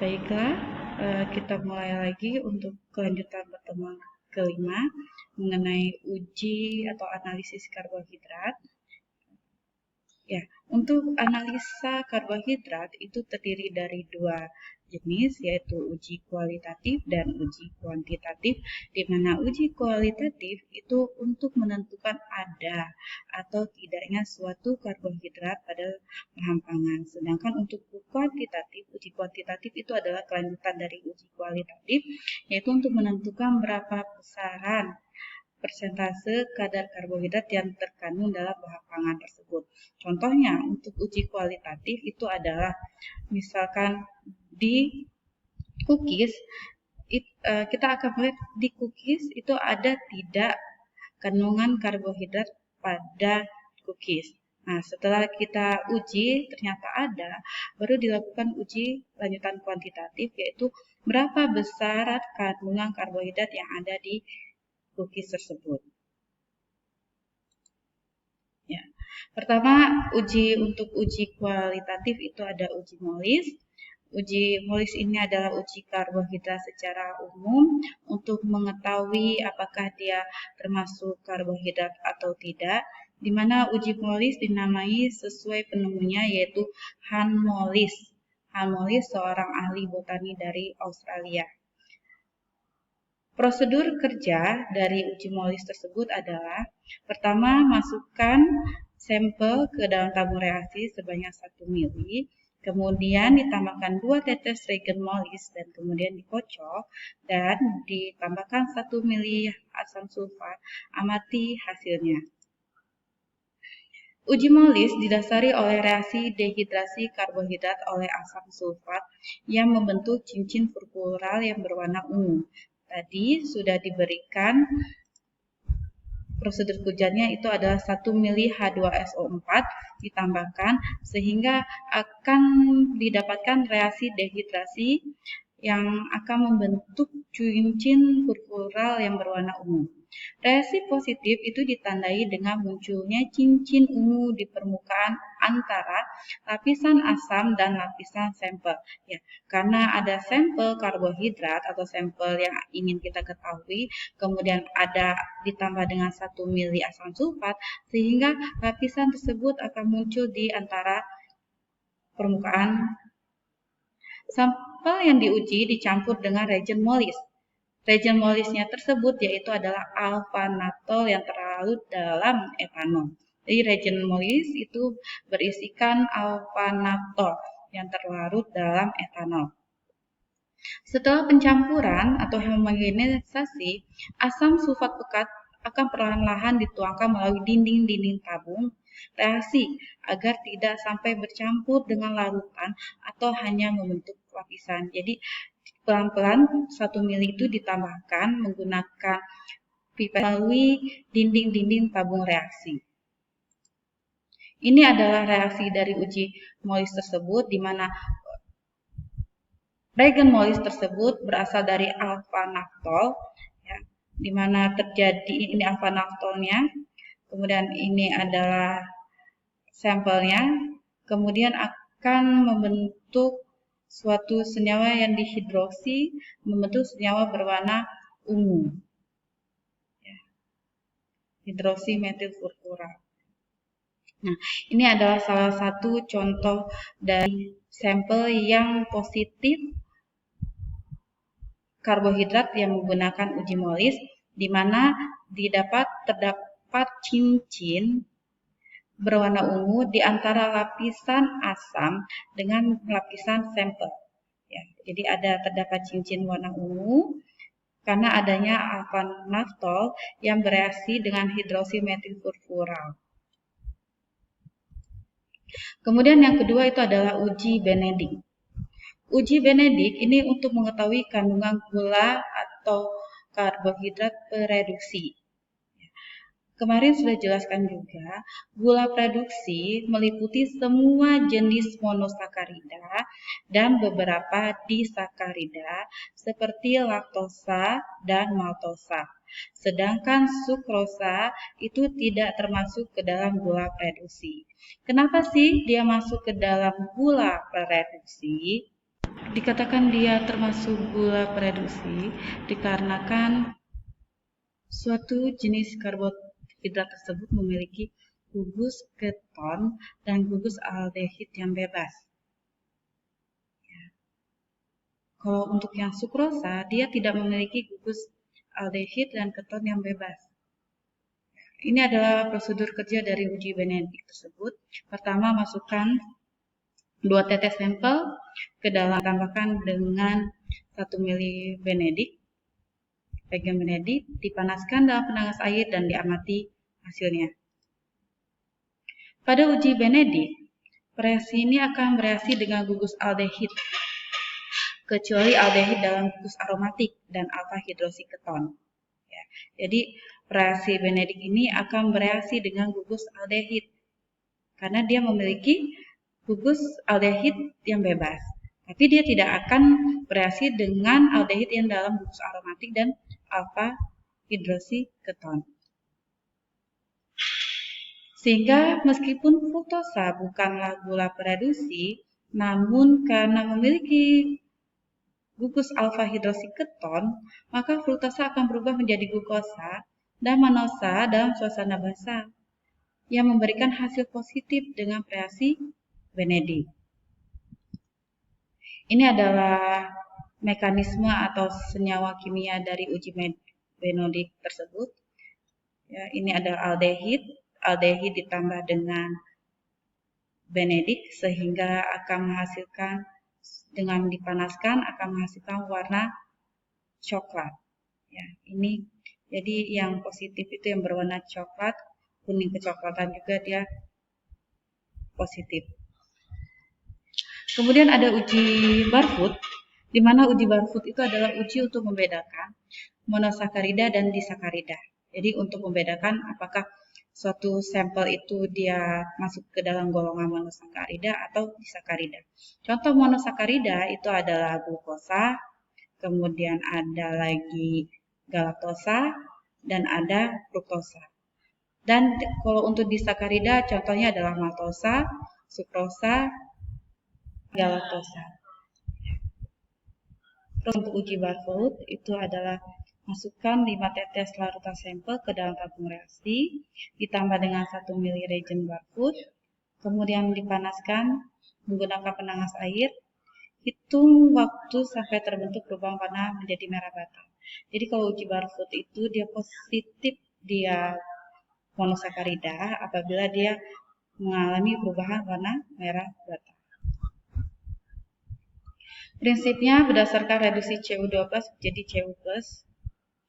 Baiklah, kita mulai lagi untuk kelanjutan pertemuan kelima mengenai uji atau analisis karbohidrat. Ya, untuk analisa karbohidrat itu terdiri dari dua jenis, yaitu uji kualitatif dan uji kuantitatif, di mana uji kualitatif itu untuk menentukan ada atau tidaknya suatu karbohidrat pada bahan pangan. Sedangkan untuk uji kuantitatif itu adalah kelanjutan dari uji kualitatif, yaitu untuk menentukan berapa besaran persentase kadar karbohidrat yang terkandung dalam bahan pangan tersebut. Contohnya untuk uji kualitatif itu adalah misalkan di cookies, kita akan melihat di cookies itu ada tidak kandungan karbohidrat pada cookies. Nah, setelah kita uji ternyata ada, baru dilakukan uji lanjutan kuantitatif, yaitu berapa besar kandungan karbohidrat yang ada di cookies tersebut. Ya. Pertama, untuk uji kualitatif itu ada uji MOLIS. Uji MOLIS ini adalah uji karbohidrat secara umum untuk mengetahui apakah dia termasuk karbohidrat atau tidak, di mana uji MOLIS dinamai sesuai penemunya yaitu Han Molis. Han Molis seorang ahli botani dari Australia. Prosedur kerja dari uji MOLIS tersebut adalah pertama, masukkan sampel ke dalam tabung reaksi sebanyak 1 mili, kemudian ditambahkan 2 tetes reagen MOLIS dan kemudian dikocok dan ditambahkan 1 mili asam sulfat. Amati hasilnya. Uji MOLIS didasari oleh reaksi dehidrasi karbohidrat oleh asam sulfat yang membentuk cincin purpural yang berwarna ungu. Tadi sudah diberikan prosedur kerjanya itu adalah 1 mili H2SO4 ditambahkan sehingga akan didapatkan reaksi dehidrasi yang akan membentuk cincin purpural yang berwarna ungu. Reaksi positif itu ditandai dengan munculnya cincin ungu di permukaan antara lapisan asam dan lapisan sampel. Ya, karena ada sampel karbohidrat atau sampel yang ingin kita ketahui, kemudian ada ditambah dengan 1 mili asam sulfat, sehingga lapisan tersebut akan muncul di antara permukaan. Sampel yang diuji dicampur dengan reagen MOLIS. Reagen MOLIS-nya tersebut yaitu adalah alfa-naftol yang terlarut dalam etanol. Jadi reagen MOLIS itu berisikan alfa-naftol yang terlarut dalam etanol. Setelah pencampuran atau homogenisasi, asam sulfat pekat akan perlahan-lahan dituangkan melalui dinding-dinding tabung reaksi agar tidak sampai bercampur dengan larutan atau hanya membentuk lapisan. Jadi pelan-pelan 1 mili itu ditambahkan menggunakan pipet melalui dinding-dinding tabung reaksi. Ini adalah reaksi dari uji MOLIS tersebut, di mana reagen MOLIS tersebut berasal dari alfa-naftol, ya, di mana terjadi ini alfa-naftolnya, kemudian ini adalah sampelnya, kemudian akan membentuk suatu senyawa yang dihidroksi, membentuk senyawa berwarna ungu, ya, hidroksi metil purpura. Nah, ini adalah salah satu contoh dari sampel yang positif karbohidrat yang menggunakan uji MOLIS, di mana terdapat cincin berwarna ungu di antara lapisan asam dengan lapisan sampel. Ya, jadi terdapat cincin warna ungu karena adanya alfa-naftol yang bereaksi dengan hidroksi metil purpural. Kemudian yang kedua itu adalah uji Benedict. Uji Benedict ini untuk mengetahui kandungan gula atau karbohidrat pereduksi. Kemarin sudah jelaskan juga, gula reduksi meliputi semua jenis monosakarida dan beberapa disakarida seperti laktosa dan maltosa. Sedangkan sukrosa itu tidak termasuk ke dalam gula reduksi. Kenapa sih dia masuk ke dalam gula reduksi? Dikatakan dia termasuk gula prereduksi dikarenakan suatu jenis karbohidrat tersebut memiliki gugus keton dan gugus aldehid yang bebas. Kalau untuk yang sukrosa, dia tidak memiliki gugus aldehid dan keton yang bebas. Ini adalah prosedur kerja dari uji Benedict tersebut. Pertama, masukkan 2 tetes sampel ke dalam, tambahkan dengan 1 ml Benedict, regen Benedict, dipanaskan dalam penangas air dan diamati hasilnya. Pada uji Benedict, reaksi ini akan bereaksi dengan gugus aldehid, kecuali aldehid dalam gugus aromatik dan alfa hidroksiketon. Ya, jadi reaksi Benedict ini akan bereaksi dengan gugus aldehid karena dia memiliki gugus aldehid yang bebas. Tapi dia tidak akan bereaksi dengan aldehid yang dalam gugus aromatik dan alfa hidroksiketon. Sehingga meskipun fruktosa bukanlah gula prereduksi, namun karena memiliki gugus alfa hidroksiketon, maka fruktosa akan berubah menjadi glukosa dan manosa dalam suasana basah yang memberikan hasil positif dengan reaksi Benedict. Ini adalah mekanisme atau senyawa kimia dari uji Benedict tersebut. Ya, ini adalah aldehid ditambah dengan Benedict sehingga akan menghasilkan, dengan dipanaskan akan menghasilkan warna coklat. Ya, ini jadi yang positif itu yang berwarna coklat, kuning kecoklatan juga dia positif. Kemudian ada uji Barfoot, di mana uji Barfoot itu adalah uji untuk membedakan monosakarida dan disakarida. Jadi untuk membedakan apakah suatu sampel itu dia masuk ke dalam golongan monosakarida atau disakarida. Contoh monosakarida itu adalah glukosa, kemudian ada lagi galaktosa, dan ada fruktosa. Dan kalau untuk disakarida contohnya adalah maltosa, sukrosa, galaktosa. Terus untuk uji Barfoot itu adalah masukkan 5 tetes larutan sampel ke dalam tabung reaksi, ditambah dengan 1 ml reagen Barfoot, kemudian dipanaskan menggunakan penangas air. Hitung waktu sampai terbentuk lubang warna menjadi merah bata. Jadi kalau uji Barfoot itu dia positif, dia monosakarida apabila dia mengalami perubahan warna merah bata. Prinsipnya berdasarkan reduksi Cu12 menjadi Cu+,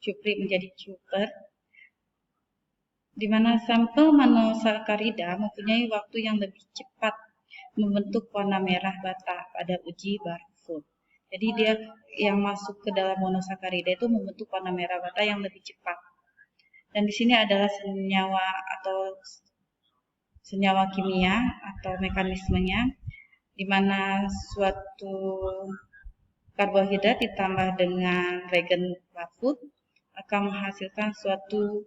cupri menjadi cuper, di mana sampel monosakarida mempunyai waktu yang lebih cepat membentuk warna merah bata pada uji Barfoot. Jadi dia yang masuk ke dalam monosakarida itu membentuk warna merah bata yang lebih cepat. Dan di sini adalah senyawa kimia atau mekanismenya, di mana suatu karbohidrat ditambah dengan reagen Barfoot akan menghasilkan suatu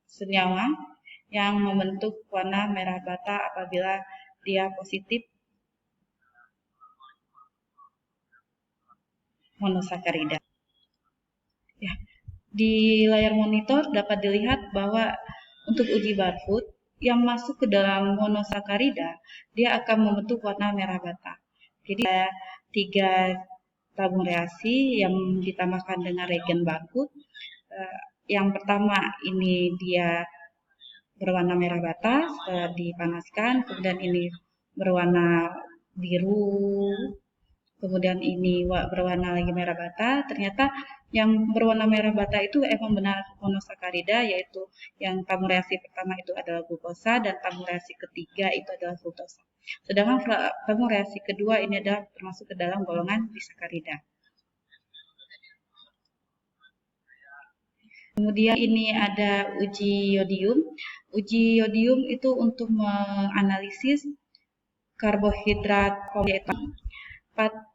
senyawa yang membentuk warna merah bata apabila dia positif monosakarida. Ya, di layar monitor dapat dilihat bahwa untuk uji Barfoot yang masuk ke dalam monosakarida dia akan membentuk warna merah bata. Jadi ada 3 tabung reaksi yang ditambahkan dengan reagen Barfoot. Yang pertama ini dia berwarna merah bata setelah dipanaskan, kemudian ini berwarna biru, kemudian ini berwarna lagi merah bata. Ternyata yang berwarna merah bata itu emang benar monosakarida, yaitu yang tabung reaksi pertama itu adalah glukosa dan tabung reaksi ketiga itu adalah fruktosa. Sedangkan tabung reaksi kedua ini adalah termasuk ke dalam golongan disakarida. Kemudian ini ada uji yodium. Uji yodium itu untuk menganalisis karbohidrat polietan.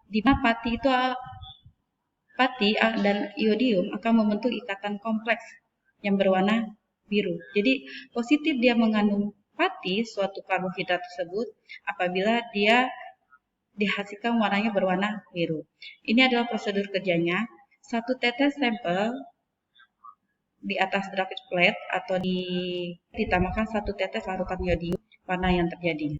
Di mana pati dan iodium akan membentuk ikatan kompleks yang berwarna biru. Jadi positif dia mengandung pati suatu karbohidrat tersebut apabila dia dihasilkan warnanya berwarna biru. Ini adalah prosedur kerjanya. Satu tetes sampel di atas droplet plate atau ditambahkan satu tetes larutan iodium, warna yang terjadi.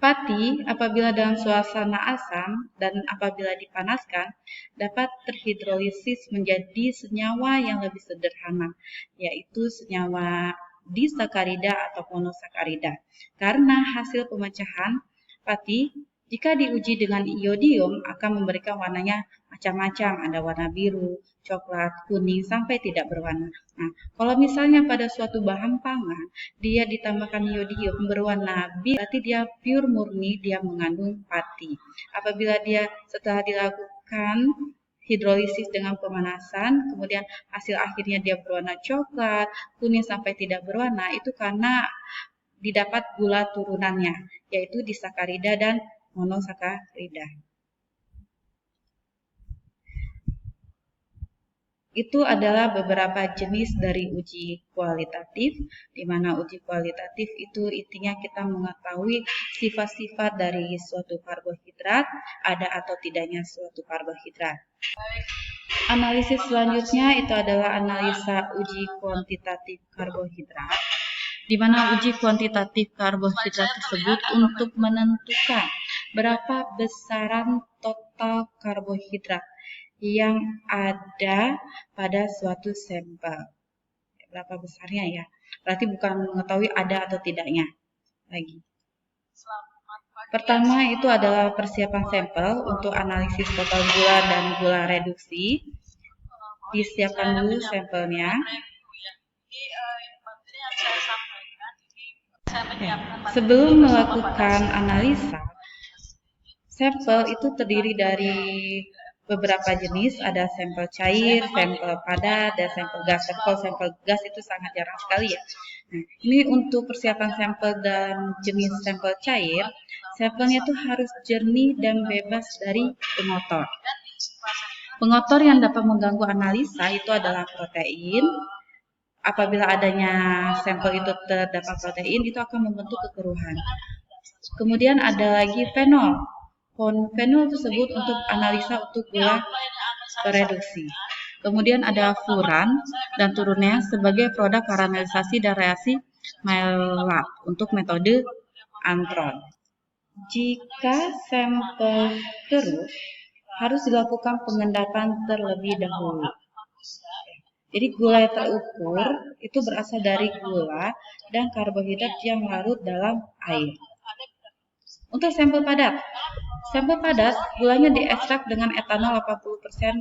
Pati apabila dalam suasana asam dan apabila dipanaskan dapat terhidrolisis menjadi senyawa yang lebih sederhana, yaitu senyawa disakarida atau monosakarida. Karena hasil pemecahan pati jika diuji dengan iodium akan memberikan warnanya macam-macam, ada warna biru, coklat, kuning, sampai tidak berwarna. Nah, kalau misalnya pada suatu bahan pangan dia ditambahkan iodium berwarna biru, berarti dia pure murni dia mengandung pati. Apabila dia setelah dilakukan hidrolisis dengan pemanasan, kemudian hasil akhirnya dia berwarna coklat, kuning sampai tidak berwarna, itu karena didapat gula turunannya, yaitu disakarida dan monosakarida. Itu adalah beberapa jenis dari uji kualitatif, di mana uji kualitatif itu intinya kita mengetahui sifat-sifat dari suatu karbohidrat, ada atau tidaknya suatu karbohidrat. Analisis selanjutnya itu adalah analisa uji kuantitatif karbohidrat, di mana uji kuantitatif karbohidrat tersebut untuk menentukan berapa besaran total karbohidrat yang ada pada suatu sampel. Berapa besarnya ya? Berarti bukan mengetahui ada atau tidaknya lagi. Pertama itu adalah persiapan sampel untuk analisis total gula dan gula reduksi. Disiapkan dulu sampelnya. Sebelum melakukan analisa, sampel itu terdiri dari beberapa jenis, ada sampel cair, sampel padat, dan sampel gas. Kalau sampel gas itu sangat jarang sekali ya. Nah, ini untuk persiapan sampel dan jenis sampel cair, sampelnya itu harus jernih dan bebas dari pengotor. Pengotor yang dapat mengganggu analisa itu adalah protein. Apabila adanya sampel itu terdapat protein, itu akan membentuk kekeruhan. Kemudian ada lagi fenol. Fenol tersebut untuk analisa untuk gula reduksi. Kemudian ada furan dan turunnya sebagai produk karamelisasi dan reaksi Maillard untuk metode antron. Jika sampel keruh, harus dilakukan pengendapan terlebih dahulu. Jadi gula yang terukur itu berasal dari gula dan karbohidrat yang larut dalam air. Untuk sampel padat gulanya diekstrak dengan etanol 80%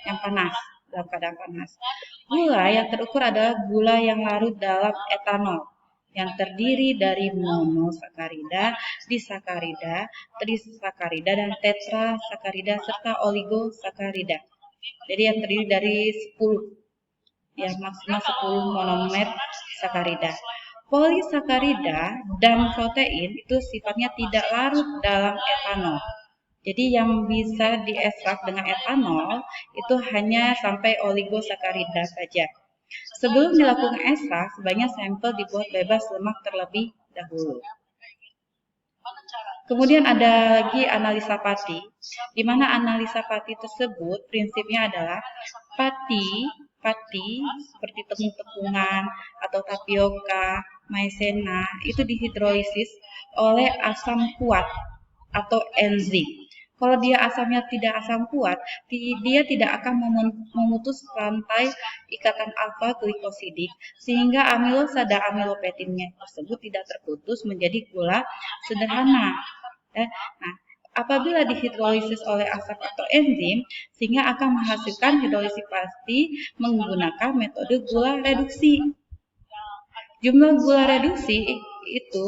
yang panas, dalam keadaan panas. Gula yang terukur adalah gula yang larut dalam etanol yang terdiri dari monosakarida, disakarida, trisakarida, dan tetrasakarida serta oligosakarida. Jadi yang terdiri dari 10, ya maksimal 10 monomer sakarida. Polisakarida dan protein itu sifatnya tidak larut dalam etanol. Jadi yang bisa diekstrak dengan etanol itu hanya sampai oligosakarida saja. Sebelum dilakukan ekstrak, sebaiknya sampel dibuat bebas lemak terlebih dahulu. Kemudian ada lagi analisa pati, di mana analisa pati tersebut prinsipnya adalah pati seperti tepung-tepungan atau tapioka, maizena itu dihidrolisis oleh asam kuat atau enzim. Kalau dia asamnya tidak asam kuat, dia tidak akan memutus rantai ikatan alfa glikosidik sehingga amilosa dan amilopektinnya tersebut tidak terputus menjadi gula sederhana. Nah, apabila dihidrolisis oleh asam atau enzim, sehingga akan menghasilkan hidrolisis pati menggunakan metode gula reduksi. Jumlah gula reduksi itu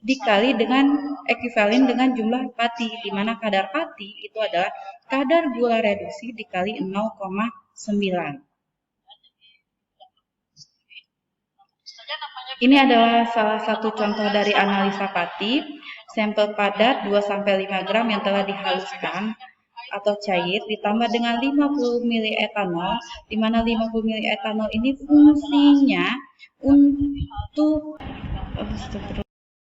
dikali dengan ekuivalen dengan jumlah pati, di mana kadar pati itu adalah kadar gula reduksi dikali 0,9. Ini adalah salah satu contoh dari analisa pati. Sampel padat 2-5 gram yang telah dihaluskan atau cair ditambah dengan 50 ml etanol, di mana 50 ml etanol ini fungsinya untuk